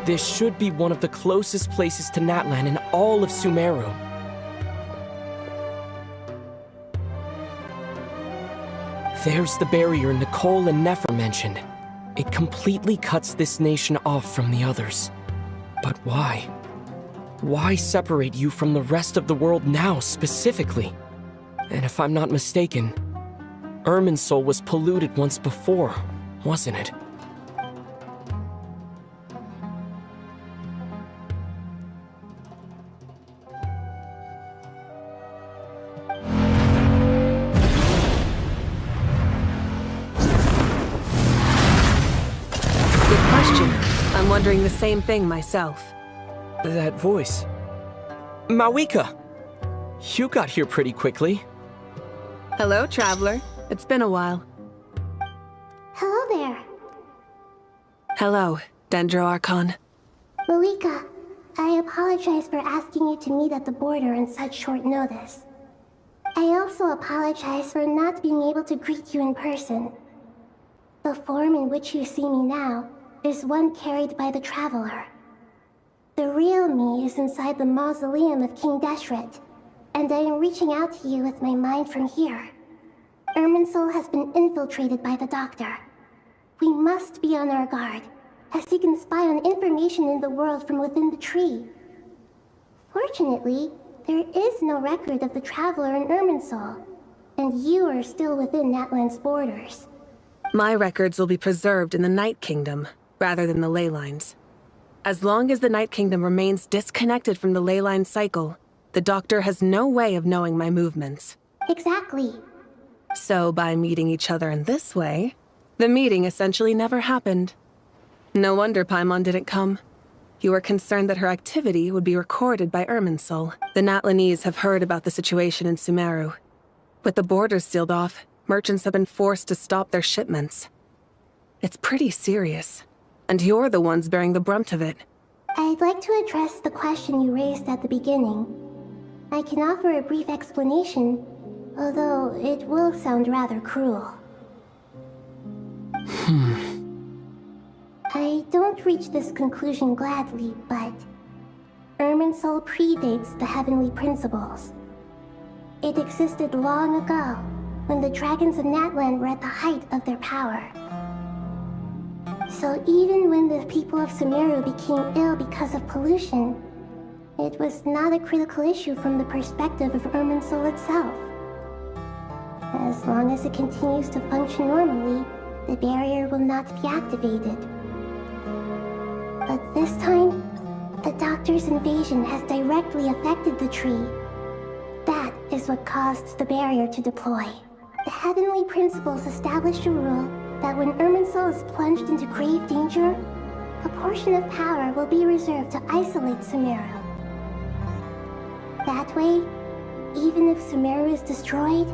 This should be one of the closest places to Natlan in all of Sumeru. There's the barrier Nicole and Nefer mentioned. It completely cuts this nation off from the others. But why? Why separate you from the rest of the world now, specifically? And if I'm not mistaken, Irminsul was polluted once before, wasn't it? I'm wondering the same thing myself. That voice. Mavuika! You got here pretty quickly. Hello, traveler. It's been a while. Hello there. Hello, Dendro Archon. Mavuika, I apologize for asking you to meet at the border on such short notice. I also apologize for not being able to greet you in person. The form in which you see me now is one carried by the Traveler. The real me is inside the mausoleum of King Deshret, and I am reaching out to you with my mind from here. Irminsul has been infiltrated by the Doctor. We must be on our guard, as he can spy on information in the world from within the tree. Fortunately, there is no record of the Traveler in Irminsul, and you are still within Natlan's borders. My records will be preserved in the Night Kingdom, rather than the ley lines. As long as the Night Kingdom remains disconnected from the ley line cycle, the Doctor has no way of knowing my movements. Exactly. So by meeting each other in this way, the meeting essentially never happened. No wonder Paimon didn't come. You were concerned that her activity would be recorded by Irminsul. The Natlanese have heard about the situation in Sumeru. With the borders sealed off, merchants have been forced to stop their shipments. It's pretty serious. And you're the ones bearing the brunt of it. I'd like to address the question you raised at the beginning. I can offer a brief explanation, although it will sound rather cruel. I don't reach this conclusion gladly, but Irminsul predates the heavenly principles. It existed long ago, when the dragons of Natlan were at the height of their power. So even when the people of Sumeru became ill because of pollution, it was not a critical issue from the perspective of Irminsul itself. As long as it continues to function normally, the barrier will not be activated. But this time, the Doctor's invasion has directly affected the tree. That is what caused the barrier to deploy. The heavenly principles established a rule that when Irminsul is plunged into grave danger, a portion of power will be reserved to isolate Sumeru. That way, even if Sumeru is destroyed,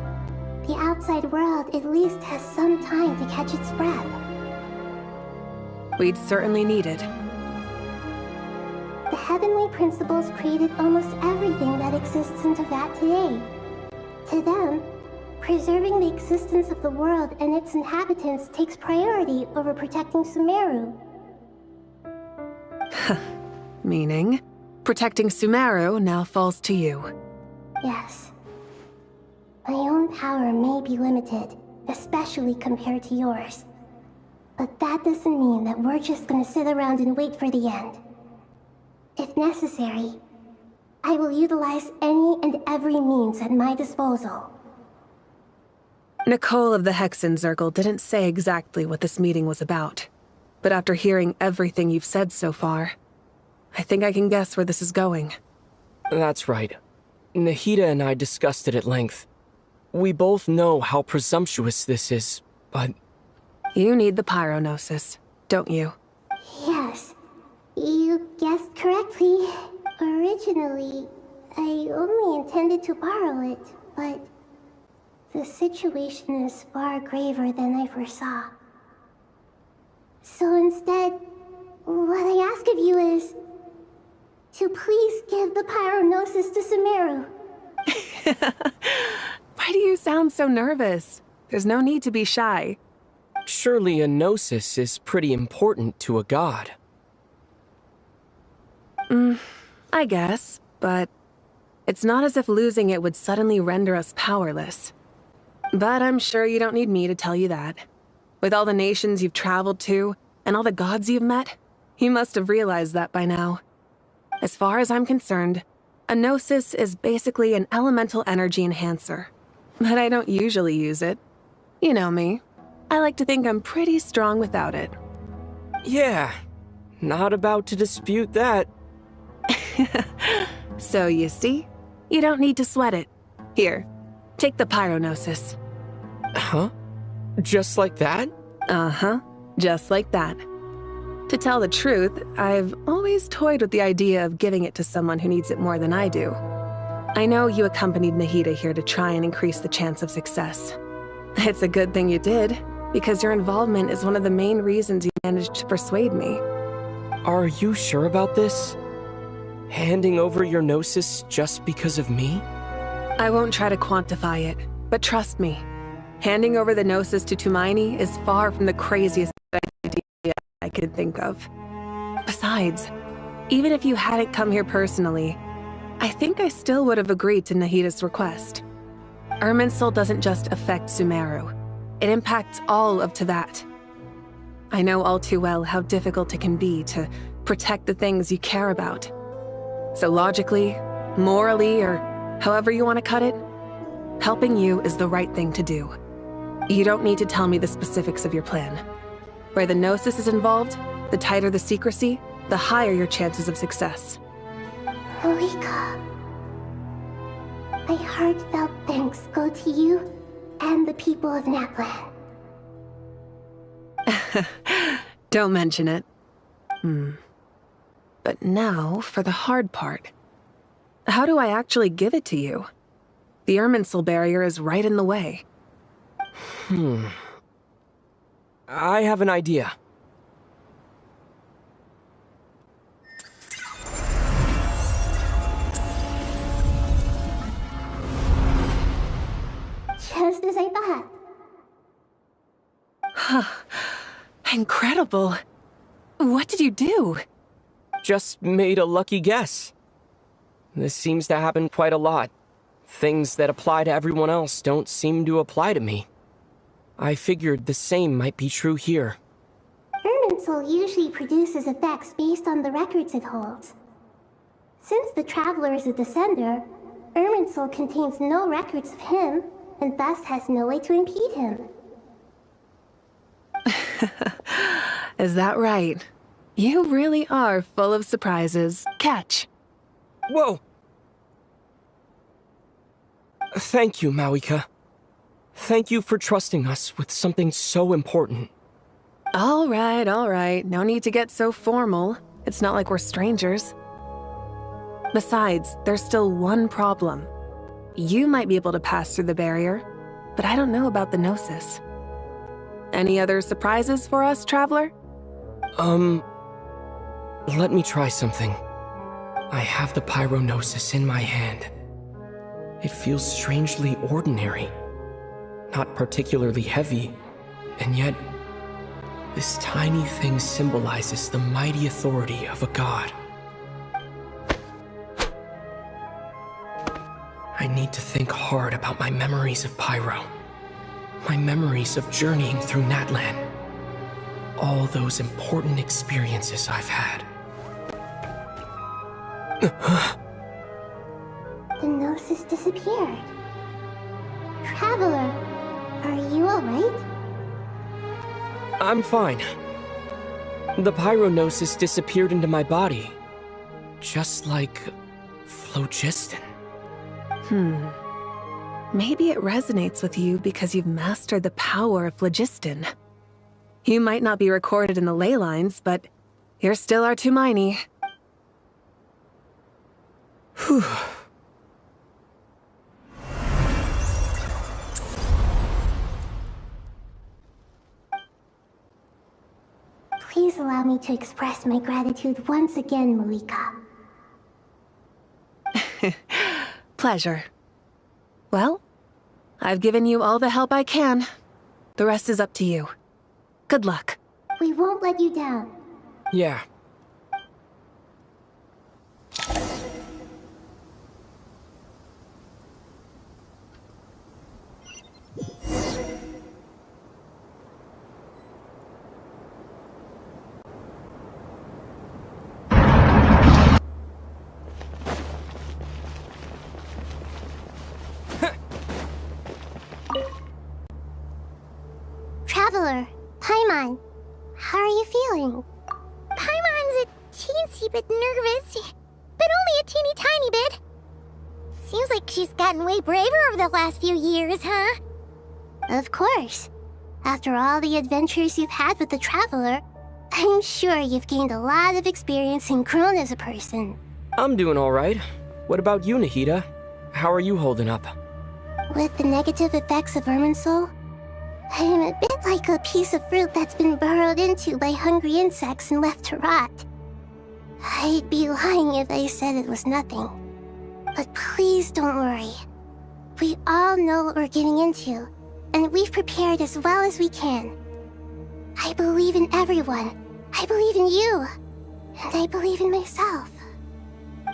the outside world at least has some time to catch its breath. We'd certainly need it. The heavenly principles created almost everything that exists in Teyvat today. To them, preserving the existence of the world and its inhabitants takes priority over protecting Sumeru. Meaning, protecting Sumeru now falls to you. Yes. My own power may be limited, especially compared to yours. But that doesn't mean that we're just gonna sit around and wait for the end. If necessary, I will utilize any and every means at my disposal. Nicole of the Hexen Circle didn't say exactly what this meeting was about. But after hearing everything you've said so far, I think I can guess where this is going. That's right. Nahida and I discussed it at length. We both know how presumptuous this is, but... You need the pyronosis, don't you? Yes. You guessed correctly. Originally, I only intended to borrow it, but the situation is far graver than I foresaw. So instead, what I ask of you is to please give the pyronosis to Sumeru. Why do you sound so nervous? There's no need to be shy. Surely a gnosis is pretty important to a god. I guess, but it's not as if losing it would suddenly render us powerless. But I'm sure you don't need me to tell you that. With all the nations you've traveled to, and all the gods you've met, you must have realized that by now. As far as I'm concerned, a gnosis is basically an elemental energy enhancer. But I don't usually use it. You know me. I like to think I'm pretty strong without it. Yeah, not about to dispute that. So you see, you don't need to sweat it. Here, take the pyronosis. Huh? Just like that? Uh-huh, just like that. To tell the truth, I've always toyed with the idea of giving it to someone who needs it more than I do. I know you accompanied Nahida here to try and increase the chance of success. It's a good thing you did, because your involvement is one of the main reasons you managed to persuade me. Are you sure about this? Handing over your gnosis just because of me? I won't try to quantify it, but trust me, handing over the gnosis to Tumaini is far from the craziest idea I could think of. Besides, even if you hadn't come here personally, I think I still would have agreed to Nahida's request. Irminsul doesn't just affect Sumeru. It impacts all of Teyvat. I know all too well how difficult it can be to protect the things you care about. So logically, morally, or however you want to cut it, helping you is the right thing to do. You don't need to tell me the specifics of your plan. Where the gnosis is involved, the tighter the secrecy, the higher your chances of success. Mavuika, my heartfelt thanks go to you and the people of Naplan. Don't mention it. But now for the hard part. How do I actually give it to you? The Irminsul barrier is right in the way. I have an idea. Just as I thought. Incredible. What did you do? Just made a lucky guess. This seems to happen quite a lot. Things that apply to everyone else don't seem to apply to me. I figured the same might be true here. Irminsul usually produces effects based on the records it holds. Since the Traveler is a descender, Irminsul contains no records of him, and thus has no way to impede him. Is that right? You really are full of surprises. Catch. Whoa! Thank you, Mavuika. Thank you for trusting us with something so important. All right. No need to get so formal. It's not like we're strangers. Besides, there's still one problem. You might be able to pass through the barrier, but I don't know about the gnosis. Any other surprises for us, Traveler? Let me try something. I have the pyronosis in my hand. It feels strangely ordinary. Not particularly heavy, and yet, this tiny thing symbolizes the mighty authority of a god. I need to think hard about my memories of Pyro. My memories of journeying through Natlan. All those important experiences I've had. The gnosis disappeared. Traveler, are you alright? I'm fine. The pyronosis disappeared into my body. Just like phlogiston. Maybe it resonates with you because you've mastered the power of phlogiston. You might not be recorded in the ley lines, but you're still our Tumaini. Whew. Please allow me to express my gratitude once again, Mavuika. Pleasure. Well, I've given you all the help I can. The rest is up to you. Good luck. We won't let you down. Yeah. How are you feeling? Paimon's a teensy bit nervous, but only a teeny tiny bit. Seems like she's gotten way braver over the last few years, huh? Of course. After all the adventures you've had with the Traveler, I'm sure you've gained a lot of experience and grown as a person. I'm doing all right. What about you, Nahida? How are you holding up? With the negative effects of Irminsul, I'm a bit like a piece of fruit that's been burrowed into by hungry insects and left to rot. I'd be lying if I said it was nothing. But please don't worry. We all know what we're getting into, and we've prepared as well as we can. I believe in everyone. I believe in you. And I believe in myself.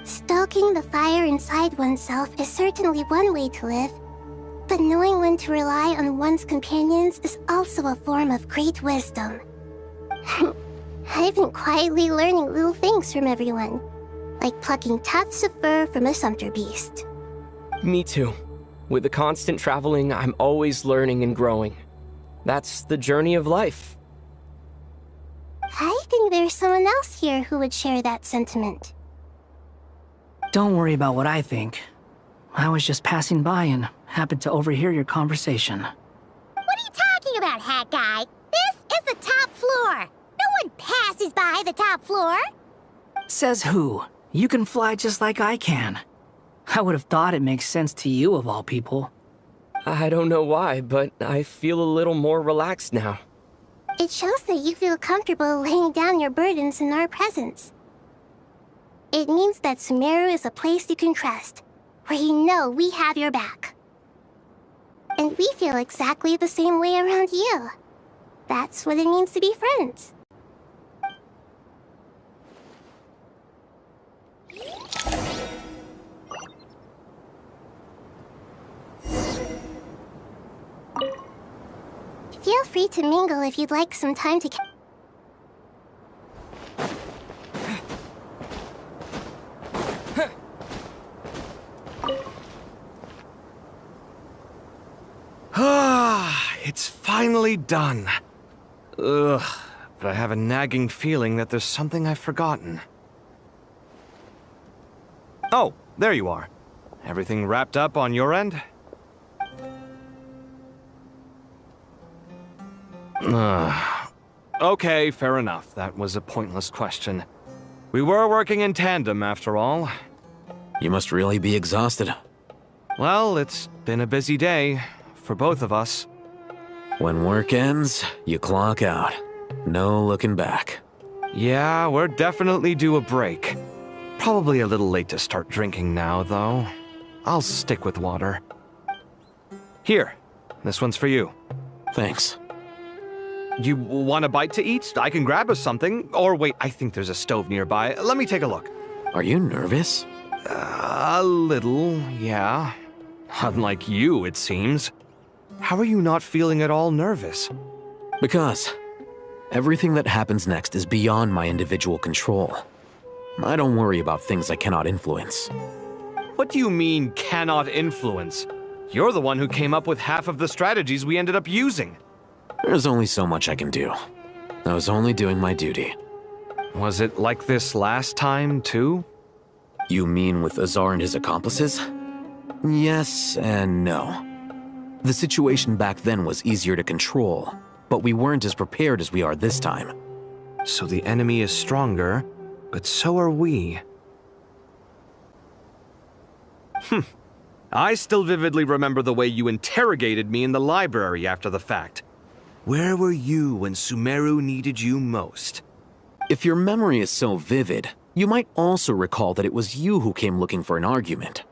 Stoking the fire inside oneself is certainly one way to live, but knowing when to rely on one's companions is also a form of great wisdom. I've been quietly learning little things from everyone, like plucking tufts of fur from a sumpter beast. Me too. With the constant traveling, I'm always learning and growing. That's the journey of life. I think there's someone else here who would share that sentiment. Don't worry about what I think. I was just passing by and happened to overhear your conversation. What are you talking about, hat guy? This is the top floor. No one passes by the top floor. Says who? You can fly just like I can. I would have thought it makes sense to you of all people. I don't know why, but I feel a little more relaxed now. It shows that you feel comfortable laying down your burdens in our presence. It means that Sumeru is a place you can trust, where you know we have your back. And we feel exactly the same way around you. That's what it means to be friends. Feel free to mingle if you'd like some time to... It's finally done. Ugh, but I have a nagging feeling that there's something I've forgotten. Oh, there you are. Everything wrapped up on your end? Okay, fair enough. That was a pointless question. We were working in tandem, after all. You must really be exhausted. Well, it's been a busy day, for both of us. When work ends, you clock out. No looking back. Yeah, we're definitely due a break. Probably a little late to start drinking now, though. I'll stick with water. Here, this one's for you. Thanks. You want a bite to eat? I can grab us something. Or wait, I think there's a stove nearby. Let me take a look. Are you nervous? A little, yeah. Unlike you, it seems. How are you not feeling at all nervous? Because everything that happens next is beyond my individual control. I don't worry about things I cannot influence. What do you mean, cannot influence? You're the one who came up with half of the strategies we ended up using. There's only so much I can do. I was only doing my duty. Was it like this last time, too? You mean with Azar and his accomplices? Yes and no. The situation back then was easier to control, but we weren't as prepared as we are this time. So the enemy is stronger, but so are we. I still vividly remember the way you interrogated me in the library after the fact. Where were you when Sumeru needed you most? If your memory is so vivid, you might also recall that it was you who came looking for an argument.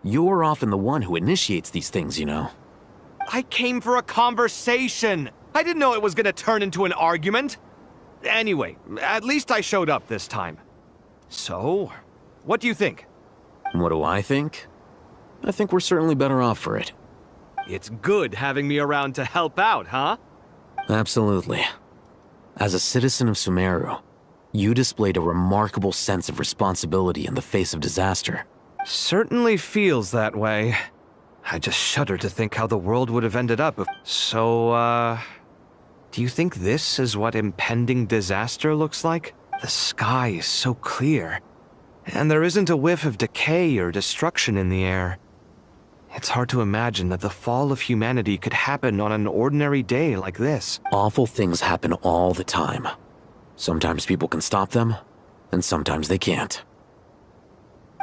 You're often the one who initiates these things, you know. I came for a conversation! I didn't know it was gonna turn into an argument! Anyway, at least I showed up this time. So, what do you think? What do I think? I think we're certainly better off for it. It's good having me around to help out, huh? Absolutely. As a citizen of Sumeru, you displayed a remarkable sense of responsibility in the face of disaster. Certainly feels that way. I just shudder to think how the world would have ended up if... So, Do you think this is what impending disaster looks like? The sky is so clear, and there isn't a whiff of decay or destruction in the air. It's hard to imagine that the fall of humanity could happen on an ordinary day like this. Awful things happen all the time. Sometimes people can stop them, and sometimes they can't.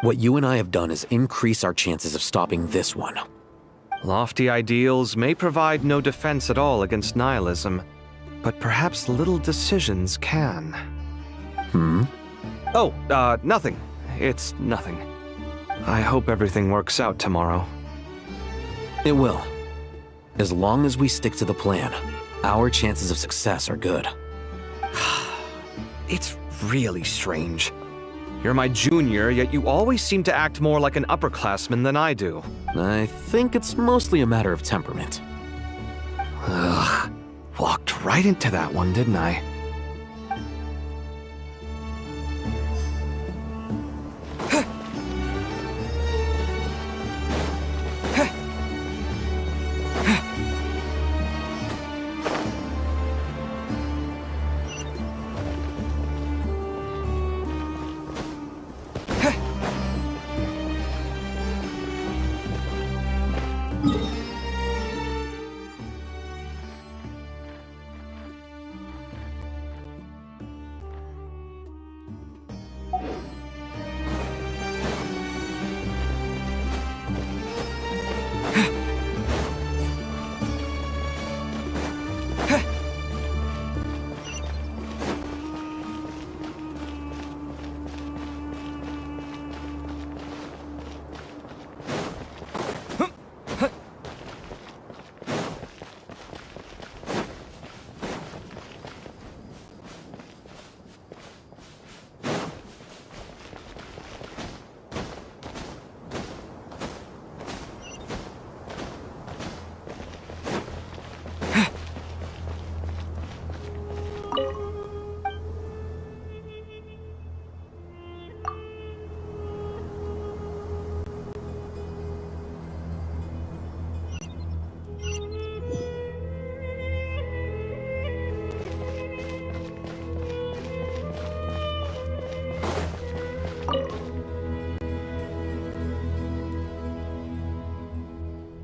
What you and I have done is increase our chances of stopping this one. Lofty ideals may provide no defense at all against nihilism, but perhaps little decisions can. Oh, nothing. It's nothing. I hope everything works out tomorrow. It will. As long as we stick to the plan, our chances of success are good. It's really strange. You're my junior, yet you always seem to act more like an upperclassman than I do. I think it's mostly a matter of temperament. Ugh. Walked right into that one, didn't I?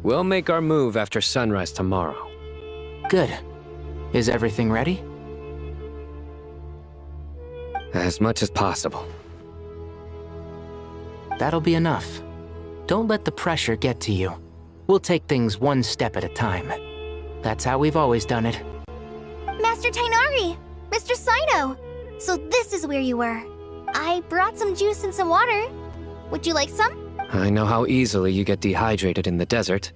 We'll make our move after sunrise tomorrow. Good. Is everything ready? As much as possible. That'll be enough. Don't let the pressure get to you. We'll take things one step at a time. That's how we've always done it. Master Tainari! Mr. Saito! So this is where you were. I brought some juice and some water. Would you like some? I know how easily you get dehydrated in the desert,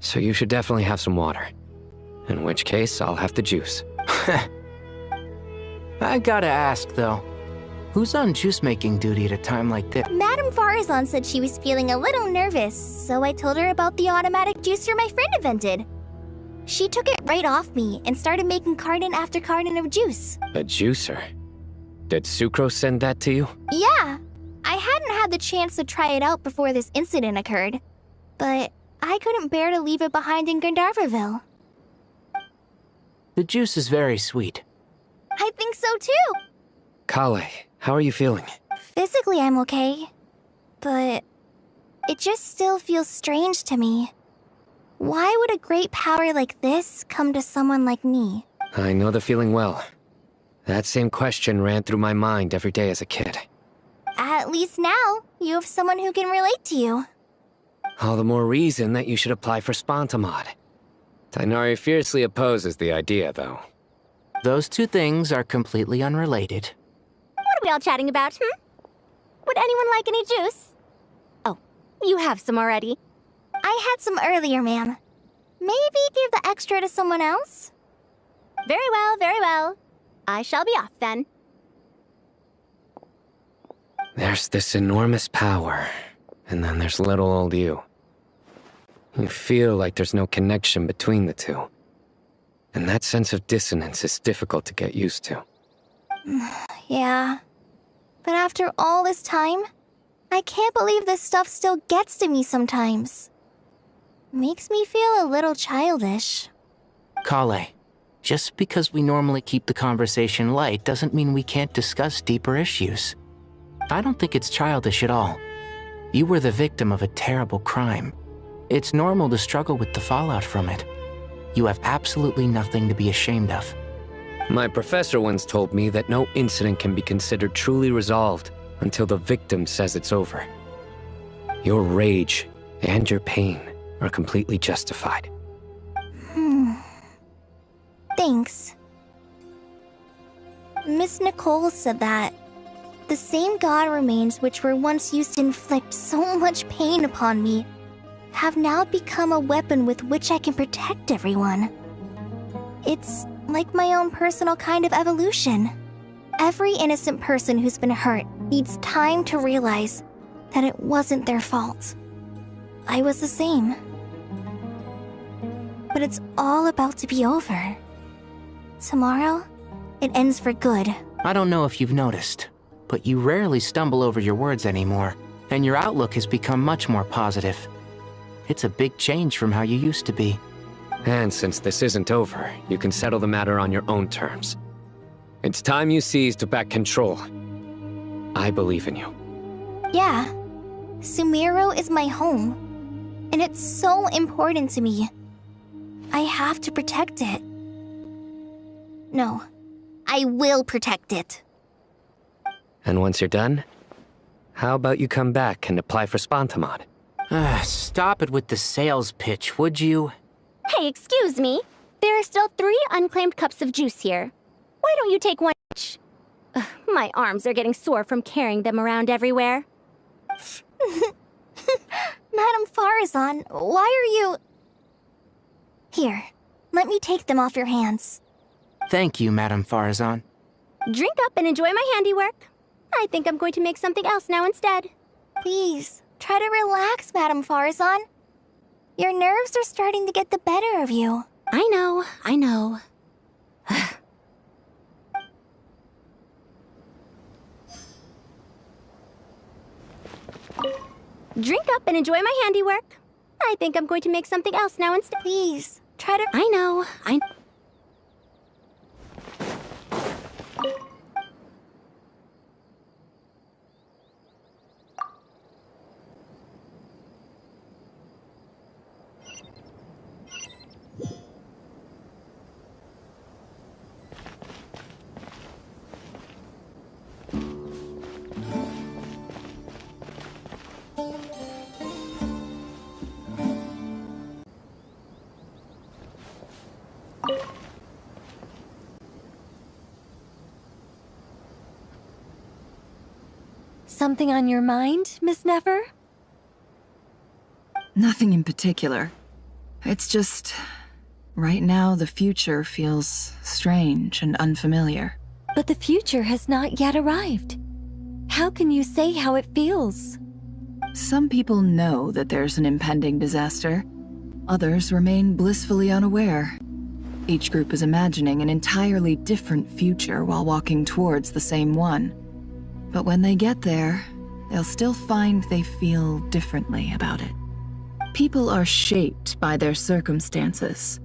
so you should definitely have some water. In which case, I'll have the juice. I gotta ask, though. Who's on juice-making duty at a time like this? Madame Farazan said she was feeling a little nervous, so I told her about the automatic juicer my friend invented. She took it right off me and started making carton after carton of juice. A juicer? Did Sucrose send that to you? Yeah. I hadn't had the chance to try it out before this incident occurred, but I couldn't bear to leave it behind in Gandharvaville. The juice is very sweet. I think so too. Kale, how are you feeling? Physically, I'm okay, but it just still feels strange to me. Why would a great power like this come to someone like me? I know the feeling well. That same question ran through my mind every day as a kid. At least now, you have someone who can relate to you. All the more reason that you should apply for Spontamod. Tainari fiercely opposes the idea, though. Those two things are completely unrelated. What are we all chatting about, Would anyone like any juice? Oh, you have some already. I had some earlier, ma'am. Maybe give the extra to someone else? Very well, very well. I shall be off then. There's this enormous power, and then there's little old you. You feel like there's no connection between the two. And that sense of dissonance is difficult to get used to. Yeah. But after all this time, I can't believe this stuff still gets to me sometimes. Makes me feel a little childish. Kale, Just because we normally keep the conversation light doesn't mean we can't discuss deeper issues. I don't think it's childish at all. You were the victim of a terrible crime. It's normal to struggle with the fallout from it. You have absolutely nothing to be ashamed of. My professor once told me that no incident can be considered truly resolved until the victim says it's over. Your rage and your pain are completely justified. Thanks. Miss Nicole said that the same god remains which were once used to inflict so much pain upon me have now become a weapon with which I can protect everyone. It's like my own personal kind of evolution. Every innocent person who's been hurt needs time to realize that it wasn't their fault. I was the same. But it's all about to be over. Tomorrow, it ends for good. I don't know if you've noticed, but you rarely stumble over your words anymore, and your outlook has become much more positive. It's a big change from how you used to be. And since this isn't over, you can settle the matter on your own terms. It's time you seized back control. I believe in you. Yeah, Sumeru is my home, and it's so important to me. I have to protect it. No, I will protect it. And once you're done, how about you come back and apply for Spontamod? Stop it with the sales pitch, would you? Hey, excuse me. There are still 3 unclaimed cups of juice here. Why don't you take one each? Ugh, my arms are getting sore from carrying them around everywhere. Madame Farazan, why are you... Here, let me take them off your hands. Thank you, Madame Farazan. Drink up and enjoy my handiwork. I think I'm going to make something else now instead. Please, try to relax, Madame Farazan. Your nerves are starting to get the better of you. I know, I know. Drink up and enjoy my handiwork. I think I'm going to make something else now instead. Please, try to... I know, Something on your mind, Miss Nefer? Nothing in particular. It's just... right now, the future feels strange and unfamiliar. But the future has not yet arrived. How can you say how it feels? Some people know that there's an impending disaster. Others remain blissfully unaware. Each group is imagining an entirely different future while walking towards the same one. But when they get there, they'll still find they feel differently about it. People are shaped by their circumstances.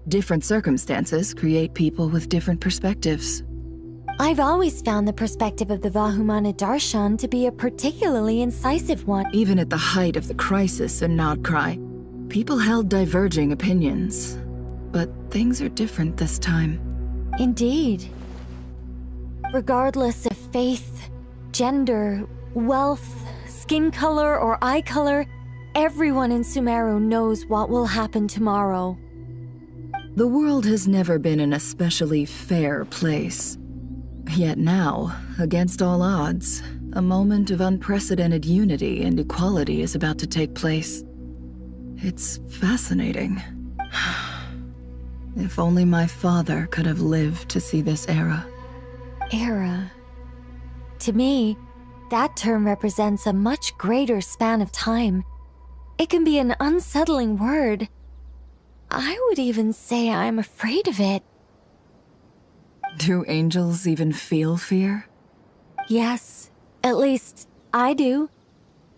Different circumstances create people with different perspectives. I've always found the perspective of the Vahumana Darshan to be a particularly incisive one. Even at the height of the crisis in Nod-Krai, people held diverging opinions. But things are different this time. Indeed. Regardless of faith, gender, wealth, skin color, or eye color, everyone in Sumeru knows what will happen tomorrow. The world has never been an especially fair place. Yet now, against all odds, a moment of unprecedented unity and equality is about to take place. It's fascinating. If only my father could have lived to see this era. Era. To me, that term represents a much greater span of time. It can be an unsettling word. I would even say I'm afraid of it. Do angels even feel fear? Yes, at least I do.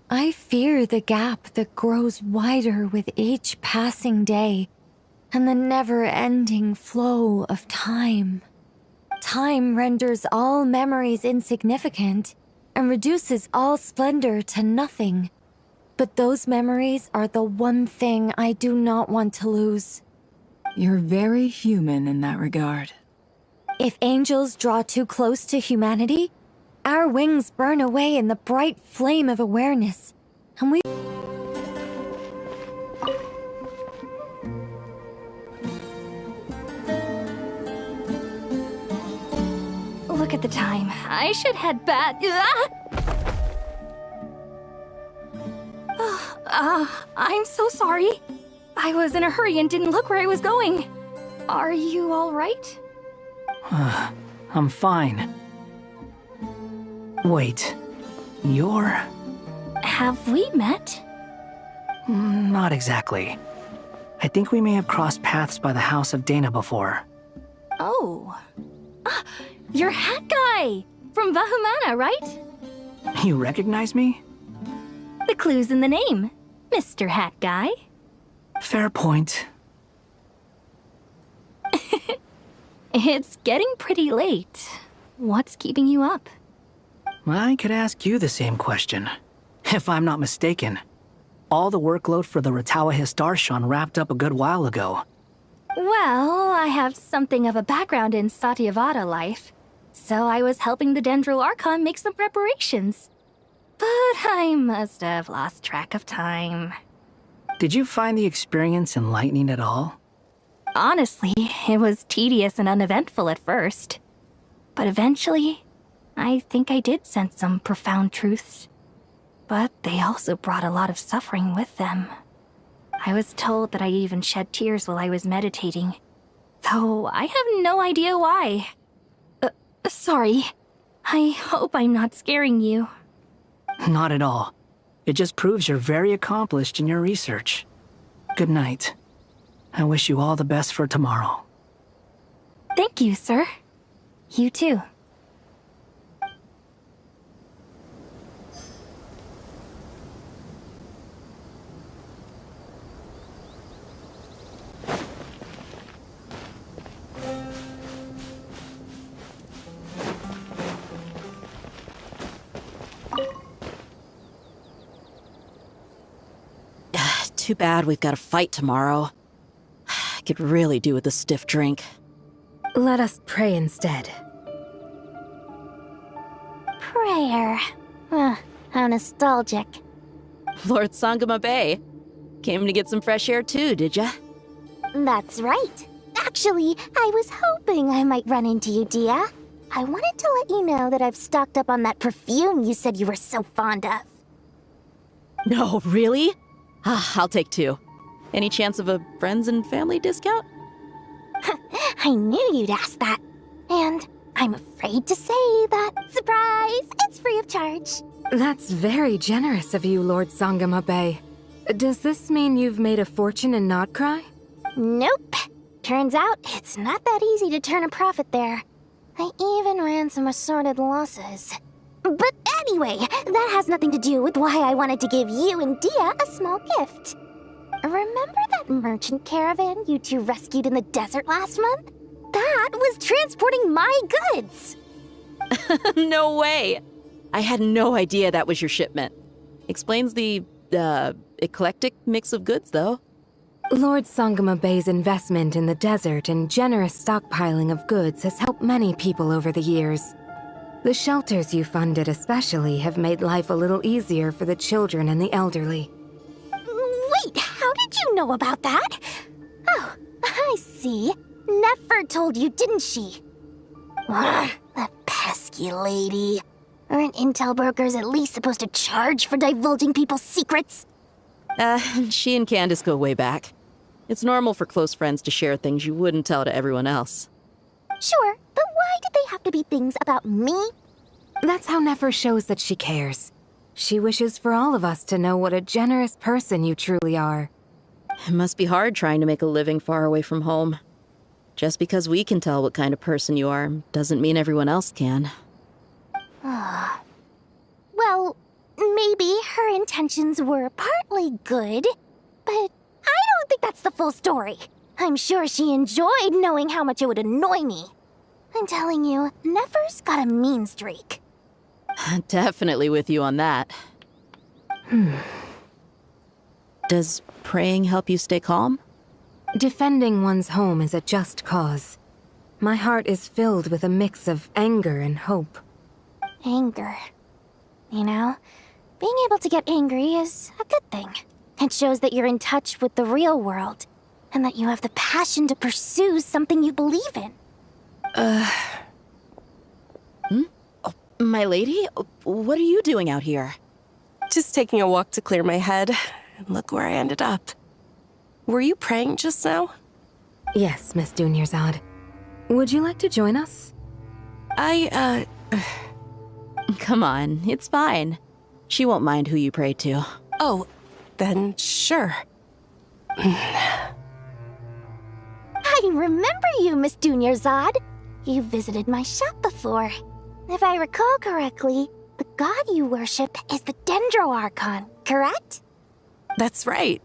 I fear the gap that grows wider with each passing day. and the never-ending flow of time. Time renders all memories insignificant and reduces all splendor to nothing. But those memories are the one thing I do not want to lose. You're very human in that regard. If angels draw too close to humanity, our wings burn away in the bright flame of awareness, and we... Look at the time. I should head back. I'm so sorry. I was in a hurry and didn't look where I was going. Are you all right? I'm fine. Wait, you're... Have we met? Not exactly. I think we may have crossed paths by the house of Dana before. Oh. You're Hat Guy! From Vahumana, right? You recognize me? The clue's in the name. Mr. Hat Guy. Fair point. It's getting pretty late. What's keeping you up? I could ask you the same question. If I'm not mistaken, all the workload for the Ratawa Histarshon wrapped up a good while ago. Well, I have something of a background in Satyavada life, so I was helping the Dendro Archon make some preparations. But I must have lost track of time. Did you find the experience enlightening at all? Honestly, it was tedious and uneventful at first. But eventually, I think I did sense some profound truths. But they also brought a lot of suffering with them. I was told that I even shed tears while I was meditating, though I have no idea why. Sorry. I hope I'm not scaring you. Not at all. It just proves you're very accomplished in your research. Good night. I wish you all the best for tomorrow. Thank you, sir. You too. Too bad we've got a fight tomorrow. I could really do with a stiff drink. Let us pray instead. Prayer. How nostalgic. Lord Sangama Bay. Came to get some fresh air too, did ya? That's right. Actually, I was hoping I might run into you, Dia. I wanted to let you know that I've stocked up on that perfume you said you were so fond of. No, really? I'll take 2. Any chance of a friends and family discount? I knew you'd ask that. And I'm afraid to say that, surprise, it's free of charge. That's very generous of you, Lord Sangama Bay. Does this mean you've made a fortune in Nod-Krai? Nope. Turns out it's not that easy to turn a profit there. I even ran some assorted losses. But anyway, that has nothing to do with why I wanted to give you and Dia a small gift. Remember that merchant caravan you two rescued in the desert last month? That was transporting my goods! No way! I had no idea that was your shipment. Explains the, eclectic mix of goods, though. Lord Sangama Bay's investment in the desert and generous stockpiling of goods has helped many people over the years. The shelters you funded especially have made life a little easier for the children and the elderly. Wait, how did you know about that? Oh, I see. Nefer told you, didn't she? Ugh, that pesky lady. Aren't intel brokers at least supposed to charge for divulging people's secrets? She and Candace go way back. It's normal for close friends to share things you wouldn't tell to everyone else. Sure, but why did they have to be things about me? That's how Nefer shows that she cares. She wishes for all of us to know what a generous person you truly are. It must be hard trying to make a living far away from home. Just because we can tell what kind of person you are doesn't mean everyone else can. Well, maybe her intentions were partly good, but I don't think that's the full story. I'm sure she enjoyed knowing how much it would annoy me. I'm telling you, Nefer's got a mean streak. Definitely with you on that. Does praying help you stay calm? Defending one's home is a just cause. My heart is filled with a mix of anger and hope. Anger. You know, being able to get angry is a good thing. It shows that you're in touch with the real world, and that you have the passion to pursue something you believe in. My lady, what are you doing out here? Just taking a walk to clear my head, and look where I ended up. Were you praying just now? Yes, Miss Dunyarzad. Would you like to join us? Come on, it's fine. She won't mind who you pray to. Oh, then sure. I remember you, Miss Dunyarzad. You visited my shop before. If I recall correctly, the god you worship is the Dendro Archon, correct? That's right.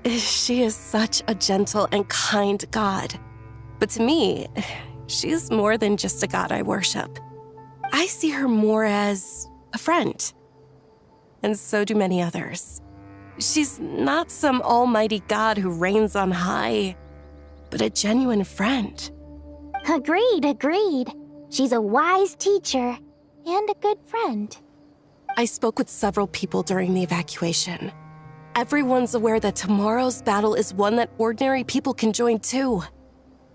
She is such a gentle and kind god. But to me, she's more than just a god I worship. I see her more as a friend. And so do many others. She's not some almighty god who reigns on high, but a genuine friend. Agreed. She's a wise teacher and a good friend. I spoke with several people during the evacuation. Everyone's aware that tomorrow's battle is one that ordinary people can join too.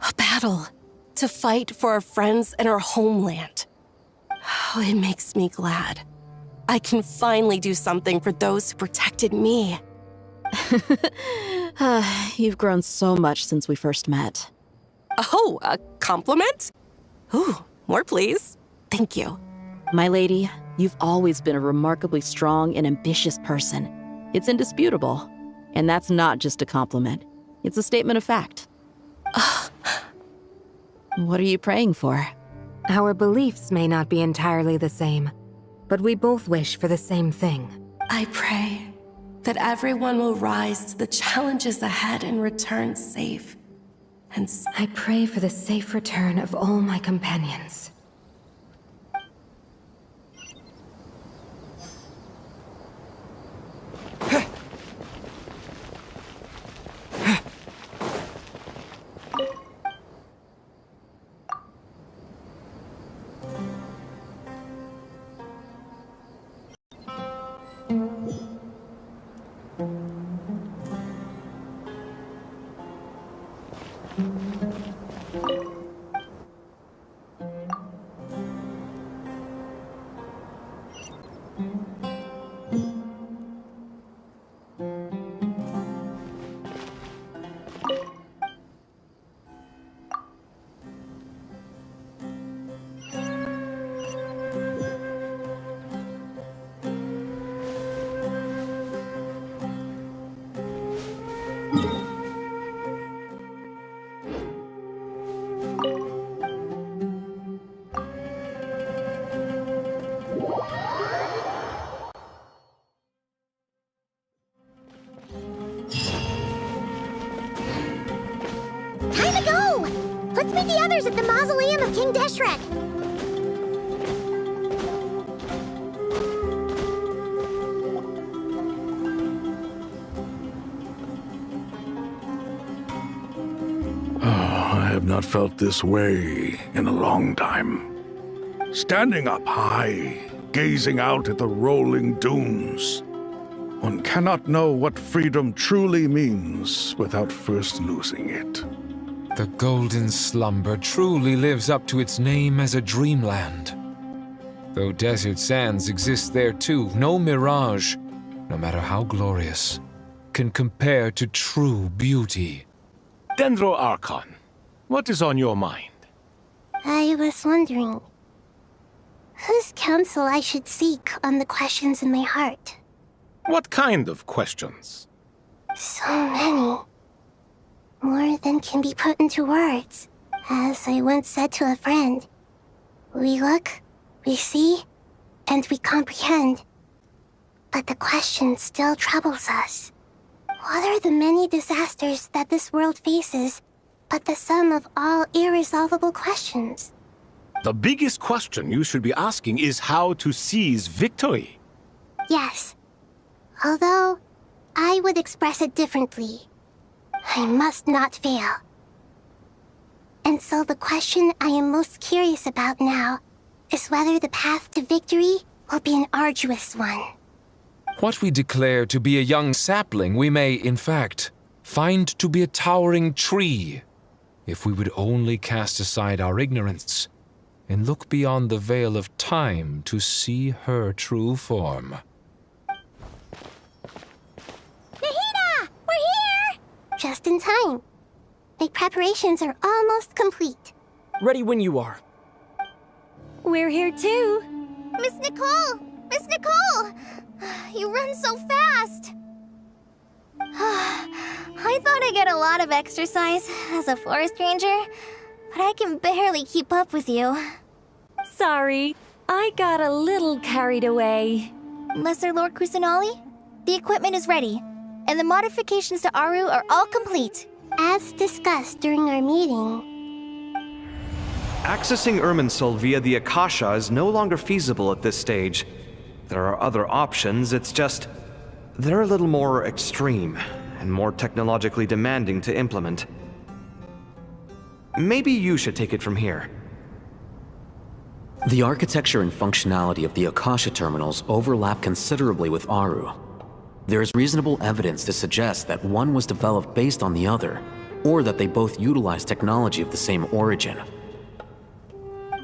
A battle to fight for our friends and our homeland. Oh, it makes me glad. I can finally do something for those who protected me. You've grown so much since we first met. Oh, a compliment? Ooh, more please. Thank you. My lady, you've always been a remarkably strong and ambitious person. It's indisputable. And that's not just a compliment. It's a statement of fact. What are you praying for? Our beliefs may not be entirely the same, but we both wish for the same thing. I pray that everyone will rise to the challenges ahead and return safe. And I pray for the safe return of all my companions. Time to go! Let's meet the others at the mausoleum of King Deshret. I have not felt this way in a long time. Standing up high, gazing out at the rolling dunes. One cannot know what freedom truly means without first losing it. The golden slumber truly lives up to its name as a dreamland. Though desert sands exist there too, no mirage, no matter how glorious, can compare to true beauty. Dendro Archon, what is on your mind? I was wondering whose counsel I should seek on the questions in my heart. What kind of questions? So many. More than can be put into words. As I once said to a friend, we look, we see, and we comprehend. But the question still troubles us. What are the many disasters that this world faces, but the sum of all irresolvable questions? The biggest question you should be asking is how to seize victory. Yes. Although, I would express it differently. I must not fail. And so the question I am most curious about now is whether the path to victory will be an arduous one. What we declare to be a young sapling, we may, in fact, find to be a towering tree, if we would only cast aside our ignorance and look beyond the veil of time to see her true form. Nahida! We're here! Just in time. The preparations are almost complete. Ready when you are. We're here too. Miss Nicole! Miss Nicole! You run so fast! I thought I'd get a lot of exercise as a forest ranger, but I can barely keep up with you. Sorry, I got a little carried away. Lesser Lord Kusanali, the equipment is ready, and the modifications to Aru are all complete. As discussed during our meeting, Accessing Irminsul via the Akasha is no longer feasible at this stage. There are other options, it's just... they're a little more extreme, and more technologically demanding to implement. Maybe you should take it from here. The architecture and functionality of the Akasha terminals overlap considerably with Aru. There is reasonable evidence to suggest that one was developed based on the other, or that they both utilize technology of the same origin.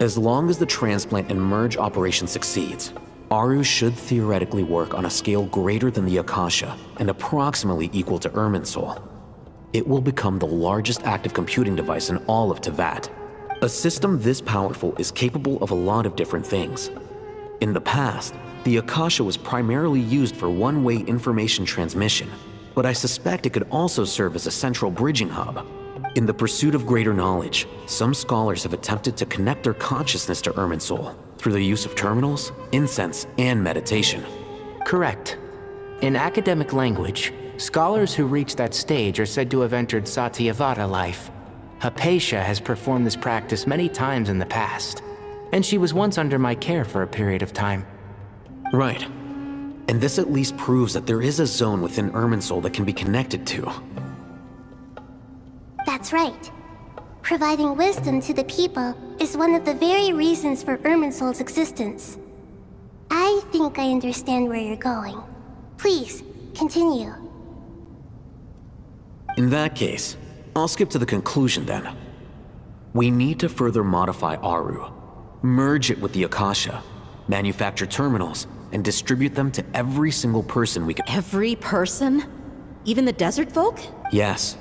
As long as the transplant and merge operation succeeds, Aru should theoretically work on a scale greater than the Akasha and approximately equal to Irminsul. It will become the largest active computing device in all of Teyvat. A system this powerful is capable of a lot of different things. In the past, the Akasha was primarily used for one-way information transmission, but I suspect it could also serve as a central bridging hub. In the pursuit of greater knowledge, some scholars have attempted to connect their consciousness to Irminsul through the use of terminals, incense, and meditation. Correct. In academic language, scholars who reach that stage are said to have entered Satyavata life. Hypatia has performed this practice many times in the past, and she was once under my care for a period of time. Right. And this at least proves that there is a zone within Irminsul that can be connected to. that's right. Providing wisdom to the people is one of the very reasons for Irminsul's existence. I think I understand where you're going. Please, continue. In that case, I'll skip to the conclusion then. We need to further modify Aru, merge it with the Akasha, manufacture terminals, and distribute them to every single person we can— Every person? Even the desert folk? Yes.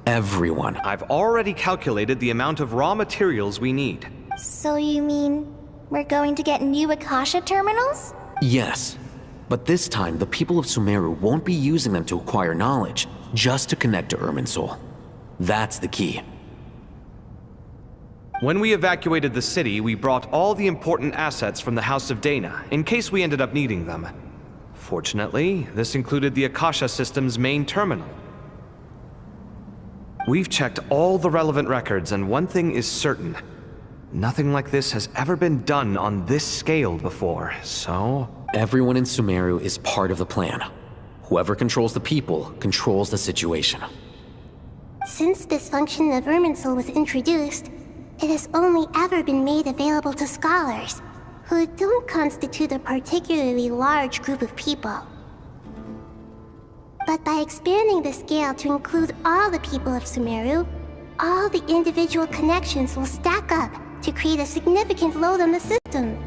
Everyone. I've already calculated the amount of raw materials we need. So you mean we're going to get new Akasha terminals? Yes. But this time, the people of Sumeru won't be using them to acquire knowledge, just to connect to Irminsul. That's the key. When we evacuated the city, we brought all the important assets from the House of Dana, in case we ended up needing them. Fortunately, this included the Akasha system's main terminal. We've checked all the relevant records, and one thing is certain. Nothing like this has ever been done on this scale before, so... Everyone in Sumeru is part of the plan. Whoever controls the people controls the situation. Since this function of Irminsul was introduced, it has only ever been made available to scholars, who don't constitute a particularly large group of people. But by expanding the scale to include all the people of Sumeru, all the individual connections will stack up to create a significant load on the system.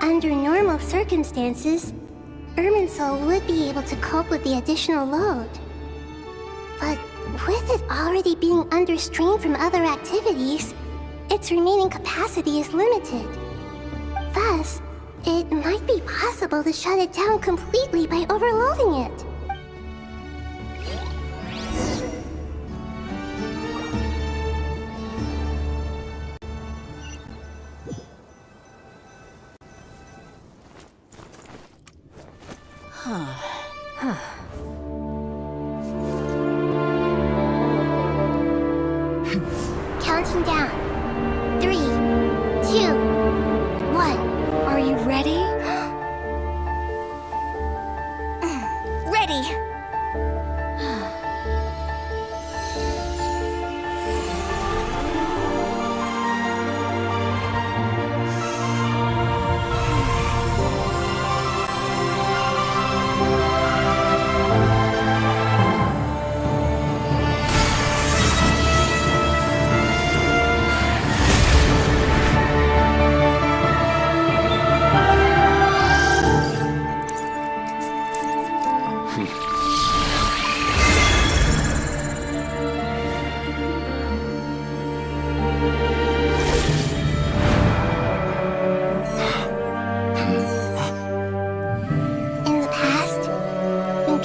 Under normal circumstances, Irminsul would be able to cope with the additional load. But with it already being under strain from other activities, its remaining capacity is limited. Thus, it might be possible to shut it down completely by overloading it. What? Are you ready? Ready.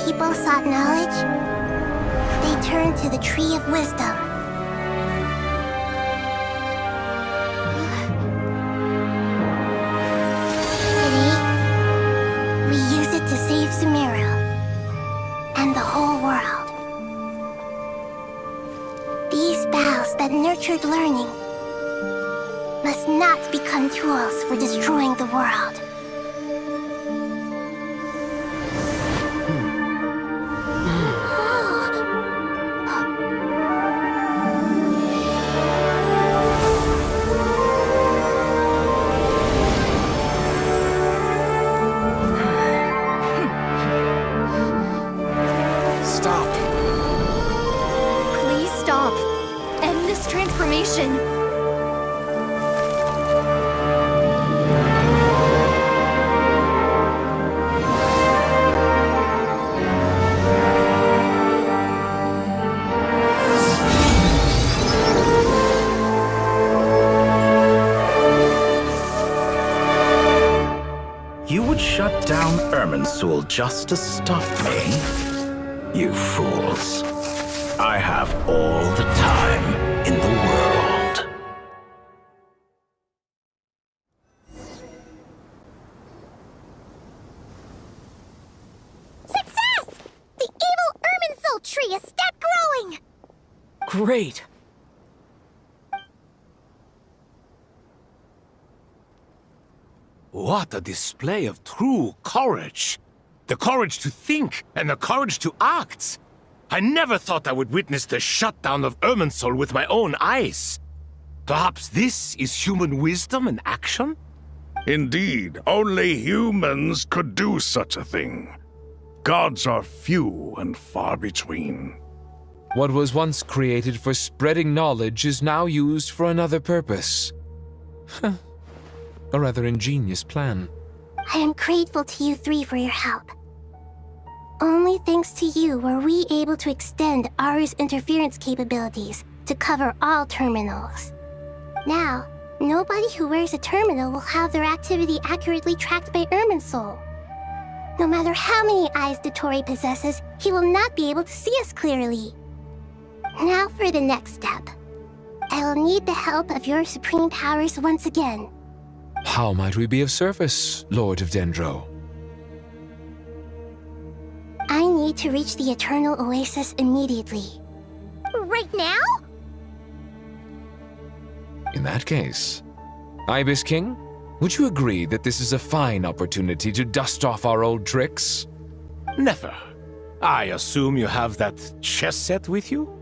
People sought knowledge, they turned to the Tree of Wisdom. Today, we use it to save Sumeru and the whole world. These boughs that nurtured learning must not become tools for destroying the world. You would shut down Irminsul just to stop me? You fools. I have all the time in the world. Success! The evil Irminsul tree is stepped growing! Great! What a display of true courage! The courage to think and the courage to act! I never thought I would witness the shutdown of Irminsul with my own eyes. Perhaps this is human wisdom in action? Indeed, only humans could do such a thing. Gods are few and far between. What was once created for spreading knowledge is now used for another purpose. A rather ingenious plan. I am grateful to you three for your help. Only thanks to you were we able to extend Aru's interference capabilities to cover all terminals. Now, nobody who wears a terminal will have their activity accurately tracked by Irminsul. No matter how many eyes dottore possesses, he will not be able to see us clearly. Now for the next step. I will need the help of your supreme powers once again. How might we be of service, Lord of Dendro? I need to reach the Eternal Oasis immediately. Right now? In that case, Ibis King, would you agree that this is a fine opportunity to dust off our old tricks? Never. I assume you have that chess set with you?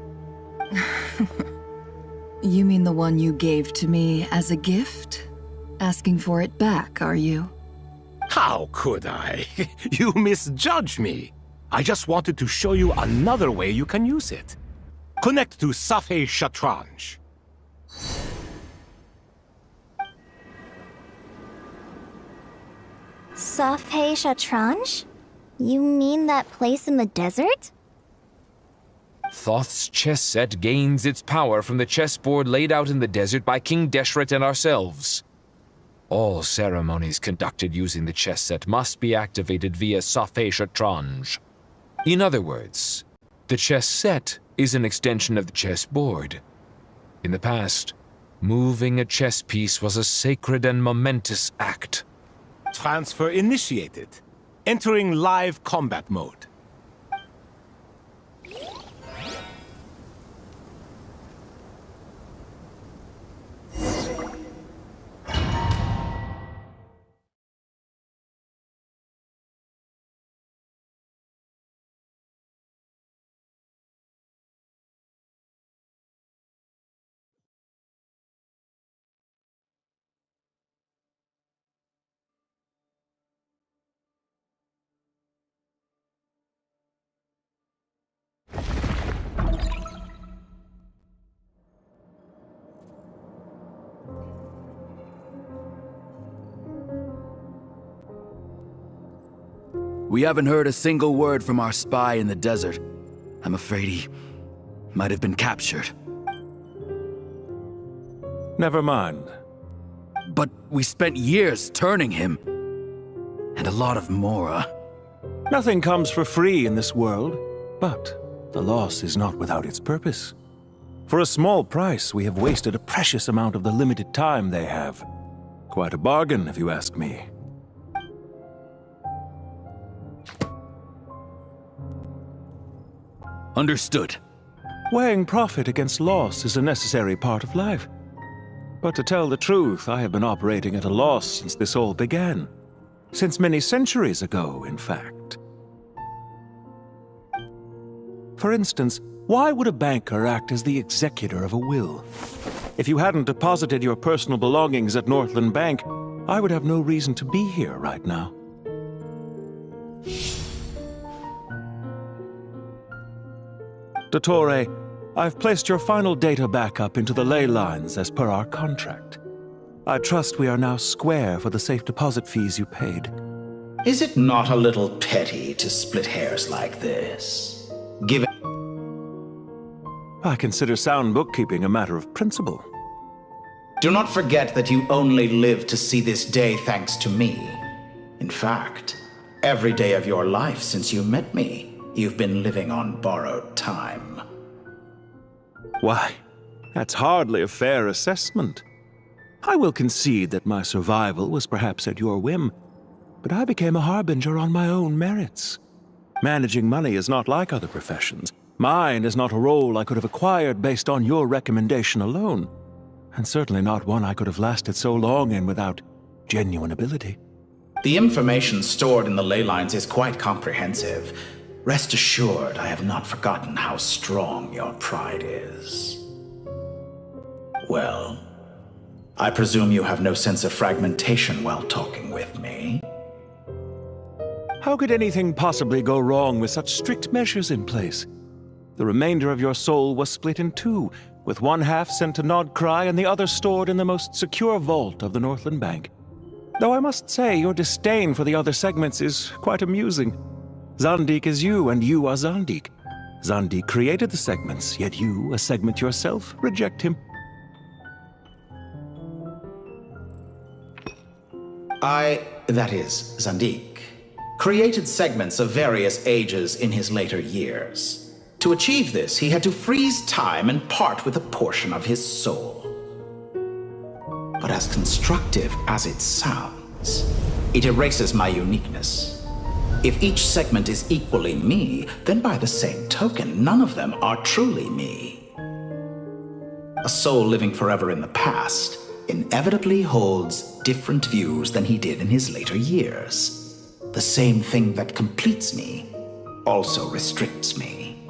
You mean the one you gave to me as a gift? Asking for it back, are you? How could I? You misjudge me. I just wanted to show you another way you can use it. Connect to Safei Shatranj. Safei Shatranj? You mean that place in the desert? Thoth's chess set gains its power from the chessboard laid out in the desert by King Deshret and ourselves. All ceremonies conducted using the chess set must be activated via Safei Shatranj. In other words, the chess set is an extension of the chessboard. In the past, moving a chess piece was a sacred and momentous act. Transfer initiated. Entering live combat mode. We haven't heard a single word from our spy in the desert. I'm afraid he might have been captured. Never mind. But we spent years turning him. And a lot of Mora. Nothing comes for free in this world, but the loss is not without its purpose. For a small price, we have wasted a precious amount of the limited time they have. Quite a bargain, if you ask me. Understood. Weighing profit against loss is a necessary part of life. But to tell the truth, I have been operating at a loss since this all began. Since many centuries ago, in fact. For instance, why would a banker act as the executor of a will? If you hadn't deposited your personal belongings at Northland Bank, I would have no reason to be here right now. Dottore, I've placed your final data backup into the ley lines as per our contract. I trust we are now square for the safe deposit fees you paid. Is it not a little petty to split hairs like this? Given I consider sound bookkeeping a matter of principle. Do not forget that you only live to see this day thanks to me. In fact, every day of your life since you met me, you've been living on borrowed time. Why, that's hardly a fair assessment. I will concede that my survival was perhaps at your whim, but I became a harbinger on my own merits. Managing money is not like other professions. Mine is not a role I could have acquired based on your recommendation alone, and certainly not one I could have lasted so long in without genuine ability. The information stored in the ley lines is quite comprehensive. Rest assured, I have not forgotten how strong your pride is. Well, I presume you have no sense of fragmentation while talking with me. How could anything possibly go wrong with such strict measures in place? The remainder of your soul was split in two, with one half sent to Nod-Krai and the other stored in the most secure vault of the Northland Bank. Though I must say, your disdain for the other segments is quite amusing. Zandik is you, and you are Zandik. Zandik created the segments, yet you, a segment yourself, reject him. That is, Zandik, created segments of various ages in his later years. To achieve this, he had to freeze time and part with a portion of his soul. But as constructive as it sounds, it erases my uniqueness. If each segment is equally me, then by the same token, none of them are truly me. A soul living forever in the past inevitably holds different views than he did in his later years. The same thing that completes me also restricts me.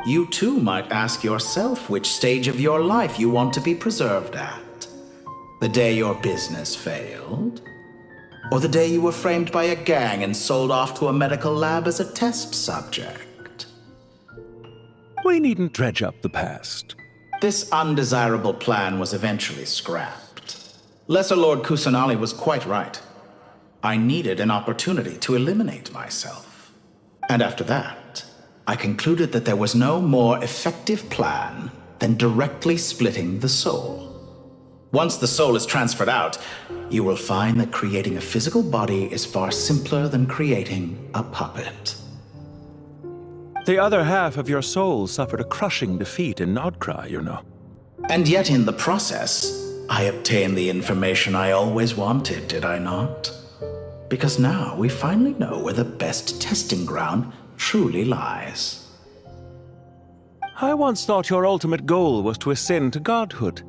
You too might ask yourself which stage of your life you want to be preserved at. The day your business failed? Or the day you were framed by a gang and sold off to a medical lab as a test subject? We needn't dredge up the past. This undesirable plan was eventually scrapped. Lesser Lord Kusanali was quite right. I needed an opportunity to eliminate myself. And after that, I concluded that there was no more effective plan than directly splitting the soul. Once the soul is transferred out, you will find that creating a physical body is far simpler than creating a puppet. The other half of your soul suffered a crushing defeat in Nod-Krai, you know. And yet in the process, I obtained the information I always wanted, did I not? Because now we finally know where the best testing ground truly lies. I once thought your ultimate goal was to ascend to godhood.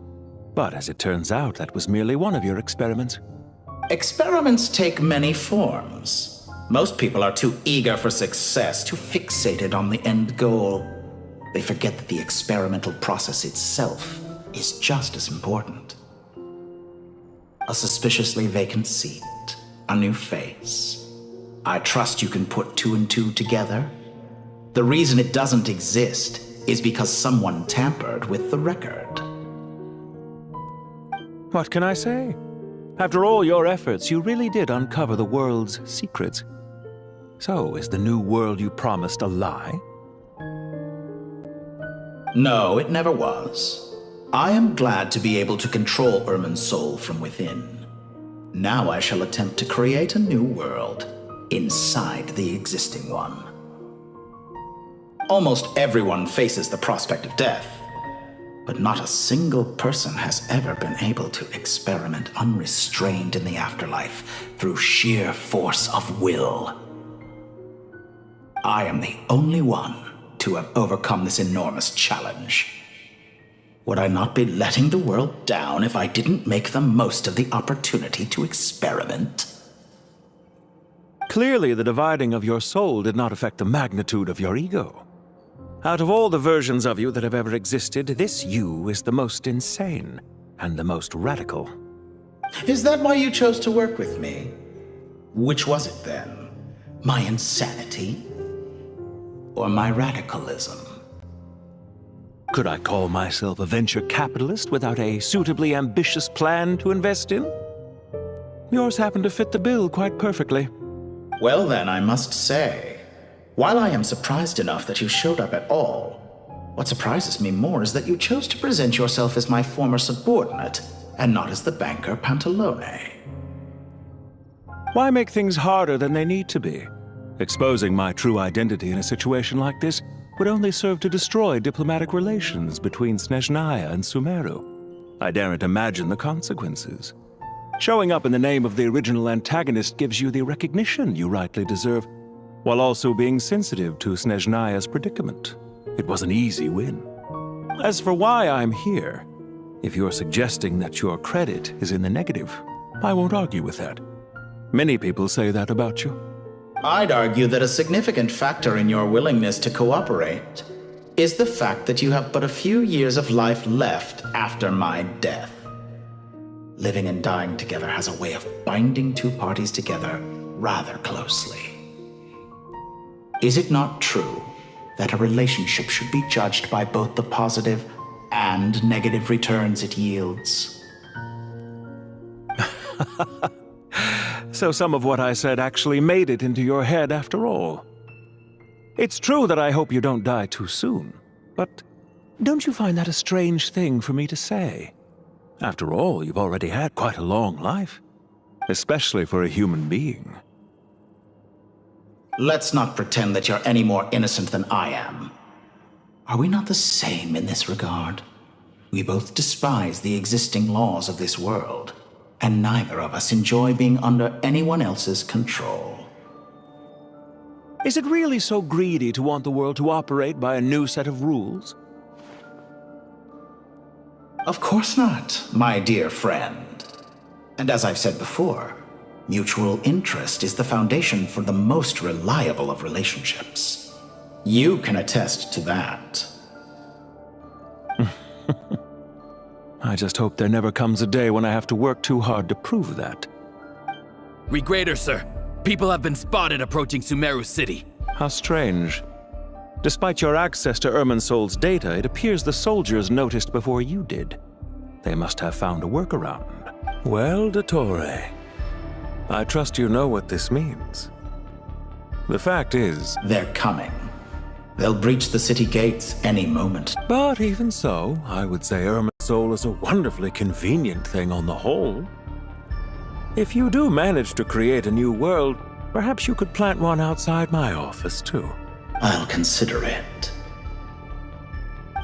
But as it turns out, that was merely one of your experiments. Experiments take many forms. Most people are too eager for success, too fixated on the end goal. They forget that the experimental process itself is just as important. A suspiciously vacant seat, a new face. I trust you can put two and two together. The reason it doesn't exist is because someone tampered with the record. What can I say? After all your efforts, you really did uncover the world's secrets. So, is the new world you promised a lie? No, it never was. I am glad to be able to control Irminsul from within. Now I shall attempt to create a new world inside the existing one. Almost everyone faces the prospect of death, but not a single person has ever been able to experiment unrestrained in the afterlife through sheer force of will. I am the only one to have overcome this enormous challenge. Would I not be letting the world down if I didn't make the most of the opportunity to experiment? Clearly, the dividing of your soul did not affect the magnitude of your ego. Out of all the versions of you that have ever existed, this you is the most insane and the most radical. Is that why you chose to work with me? Which was it then? My insanity? Or my radicalism? Could I call myself a venture capitalist without a suitably ambitious plan to invest in? Yours happened to fit the bill quite perfectly. Well then, I must say, while I am surprised enough that you showed up at all, what surprises me more is that you chose to present yourself as my former subordinate, and not as the banker Pantalone. Why make things harder than they need to be? Exposing my true identity in a situation like this would only serve to destroy diplomatic relations between Snezhnaya and Sumeru. I daren't imagine the consequences. Showing up in the name of the original antagonist gives you the recognition you rightly deserve, while also being sensitive to Snezhnaya's predicament. It was an easy win. As for why I'm here, if you're suggesting that your credit is in the negative, I won't argue with that. Many people say that about you. I'd argue that a significant factor in your willingness to cooperate is the fact that you have but a few years of life left after my death. Living and dying together has a way of binding two parties together rather closely. Is it not true that a relationship should be judged by both the positive and negative returns it yields? So some of what I said actually made it into your head after all. It's true that I hope you don't die too soon, but don't you find that a strange thing for me to say? After all, you've already had quite a long life, especially for a human being. Let's not pretend that you're any more innocent than I am. Are we not the same in this regard? We both despise the existing laws of this world, and neither of us enjoy being under anyone else's control. Is it really so greedy to want the world to operate by a new set of rules? Of course not, my dear friend. And as I've said before, mutual interest is the foundation for the most reliable of relationships. You can attest to that. I just hope there never comes a day when I have to work too hard to prove that. Regrader, sir. People have been spotted approaching Sumeru City. How strange. Despite your access to Irminsul's data, it appears the soldiers noticed before you did. They must have found a workaround. Well, dottore, I trust you know what this means. The fact is... They're coming. They'll breach the city gates any moment. But even so, I would say Irminsul is a wonderfully convenient thing on the whole. If you do manage to create a new world, perhaps you could plant one outside my office, too. I'll consider it.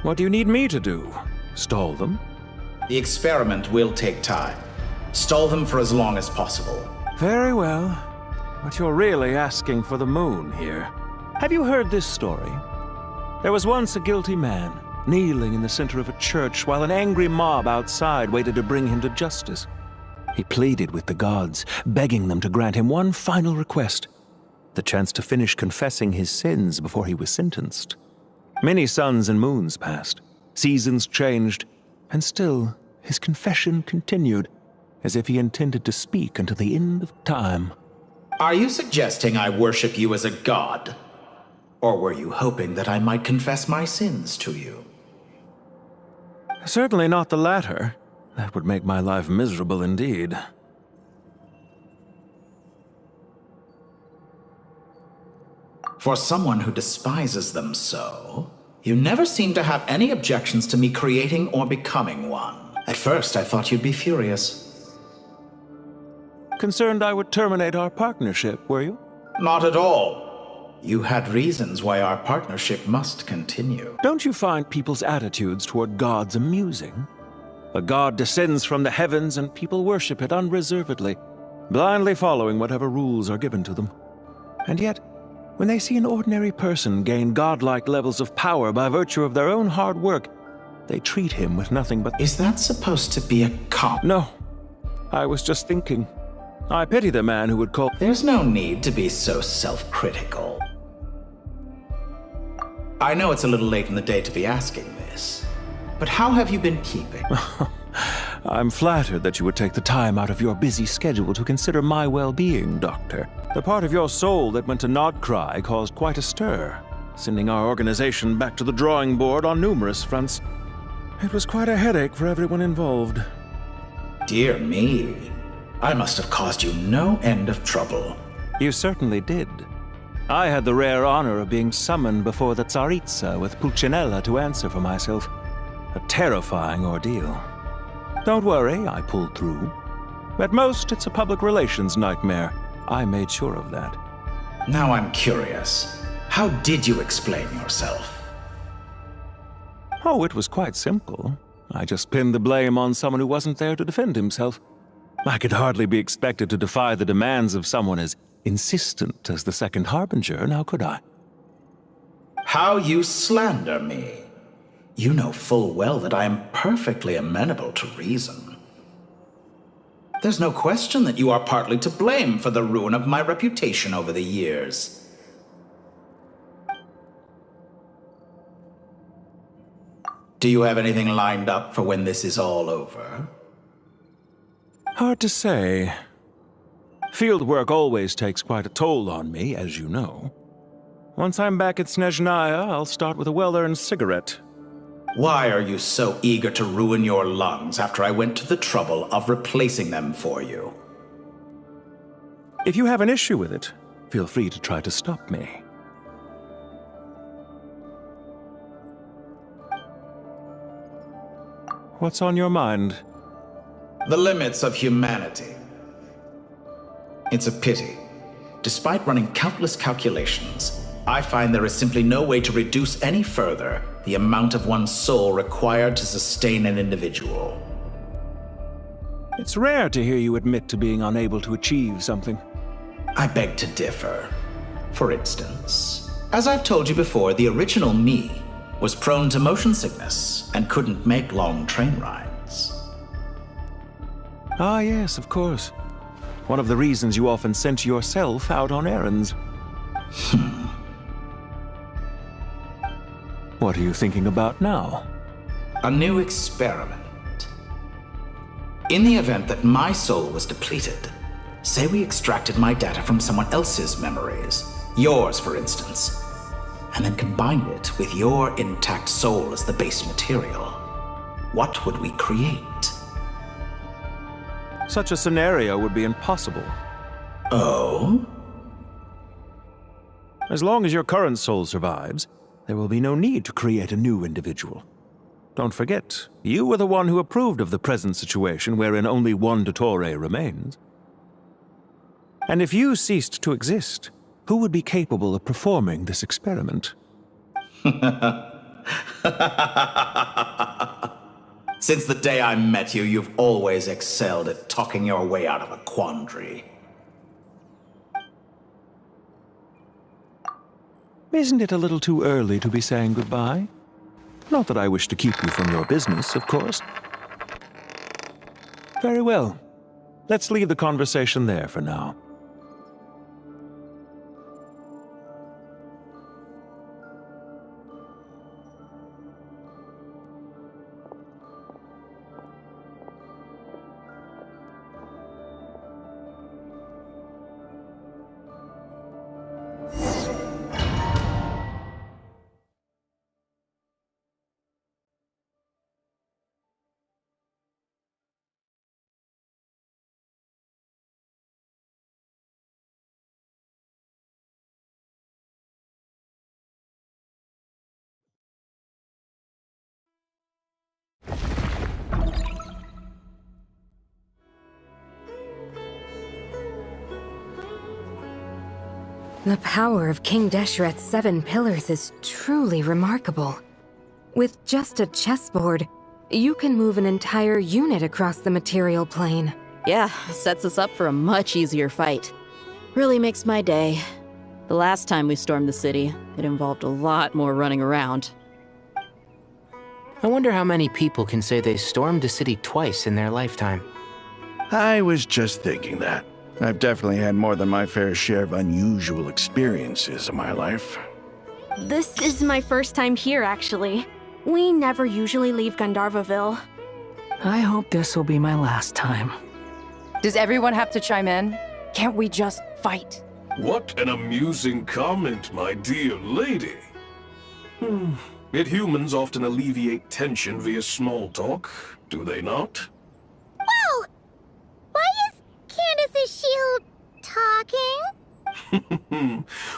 What do you need me to do? Stall them? The experiment will take time. Stall them for as long as possible. Very well. But you're really asking for the moon here. Have you heard this story? There was once a guilty man, kneeling in the center of a church while an angry mob outside waited to bring him to justice. He pleaded with the gods, begging them to grant him one final request: the chance to finish confessing his sins before he was sentenced. Many suns and moons passed, seasons changed, and still his confession continued, as if he intended to speak until the end of time. Are you suggesting I worship you as a god? Or were you hoping that I might confess my sins to you? Certainly not the latter. That would make my life miserable indeed. For someone who despises them so, you never seem to have any objections to me creating or becoming one. At first, I thought you'd be furious. Concerned I would terminate our partnership, were you? Not at all. You had reasons why our partnership must continue. Don't you find people's attitudes toward gods amusing? A god descends from the heavens and people worship it unreservedly, blindly following whatever rules are given to them. And yet, when they see an ordinary person gain godlike levels of power by virtue of their own hard work, they treat him with nothing but... Is that supposed to be a cop? No. I was just thinking. I pity the man who would call... There's no need to be so self-critical. I know it's a little late in the day to be asking this, but how have you been keeping? I'm flattered that you would take the time out of your busy schedule to consider my well-being, Doctor. The part of your soul that went to Nod-Krai caused quite a stir, sending our organization back to the drawing board on numerous fronts. It was quite a headache for everyone involved. Dear me. I must have caused you no end of trouble. You certainly did. I had the rare honor of being summoned before the Tsaritsa with Pulcinella to answer for myself. A terrifying ordeal. Don't worry, I pulled through. At most, it's a public relations nightmare. I made sure of that. Now I'm curious. How did you explain yourself? Oh, it was quite simple. I just pinned the blame on someone who wasn't there to defend himself. I could hardly be expected to defy the demands of someone as insistent as the Second Harbinger, now could I? How you slander me. You know full well that I am perfectly amenable to reason. There's no question that you are partly to blame for the ruin of my reputation over the years. Do you have anything lined up for when this is all over? Hard to say. Field work always takes quite a toll on me, as you know. Once I'm back at Snezhnaya, I'll start with a well-earned cigarette. Why are you so eager to ruin your lungs after I went to the trouble of replacing them for you? If you have an issue with it, feel free to try to stop me. What's on your mind? The limits of humanity. It's a pity. Despite running countless calculations, I find there is simply no way to reduce any further the amount of one's soul required to sustain an individual. It's rare to hear you admit to being unable to achieve something. I beg to differ. For instance, as I've told you before, the original me was prone to motion sickness and couldn't make long train rides. Ah, yes, of course. One of the reasons you often sent yourself out on errands. What are you thinking about now? A new experiment. In the event that my soul was depleted, say we extracted my data from someone else's memories, yours for instance, and then combined it with your intact soul as the base material, what would we create? Such a scenario would be impossible. Oh? As long as your current soul survives, there will be no need to create a new individual. Don't forget, you were the one who approved of the present situation wherein only one dottore remains. And if you ceased to exist, who would be capable of performing this experiment? Since the day I met you, you've always excelled at talking your way out of a quandary. Isn't it a little too early to be saying goodbye? Not that I wish to keep you from your business, of course. Very well. Let's leave the conversation there for now. The power of King Deshret's 7 pillars is truly remarkable. With just a chessboard, you can move an entire unit across the material plane. Yeah, sets us up for a much easier fight. Really makes my day. The last time we stormed the city, it involved a lot more running around. I wonder how many people can say they stormed a city twice in their lifetime. I was just thinking that. I've definitely had more than my fair share of unusual experiences in my life. This is my first time here, actually. We never usually leave Gandharvaville. I hope this will be my last time. Does everyone have to chime in? Can't we just fight? What an amusing comment, my dear lady. Yet humans often alleviate tension via small talk, do they not? Whoa! Why is Candace's shield talking?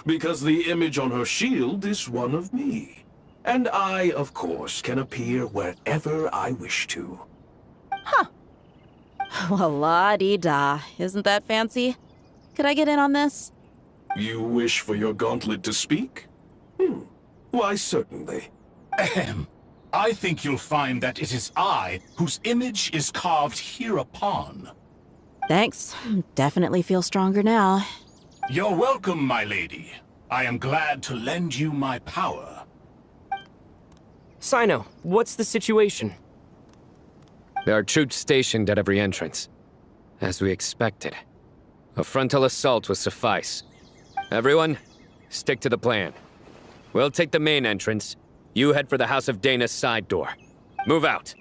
Because the image on her shield is one of me. And I, of course, can appear wherever I wish to. Huh. Well, la-dee-da. Isn't that fancy? Could I get in on this? You wish for your gauntlet to speak? Why, certainly. Ahem. I think you'll find that it is I whose image is carved hereupon. Thanks. Definitely feel stronger now. You're welcome, my lady. I am glad to lend you my power. Sino, what's the situation? There are troops stationed at every entrance. As we expected. A frontal assault will suffice. Everyone, stick to the plan. We'll take the main entrance. You head for the House of Dana's side door. Move out.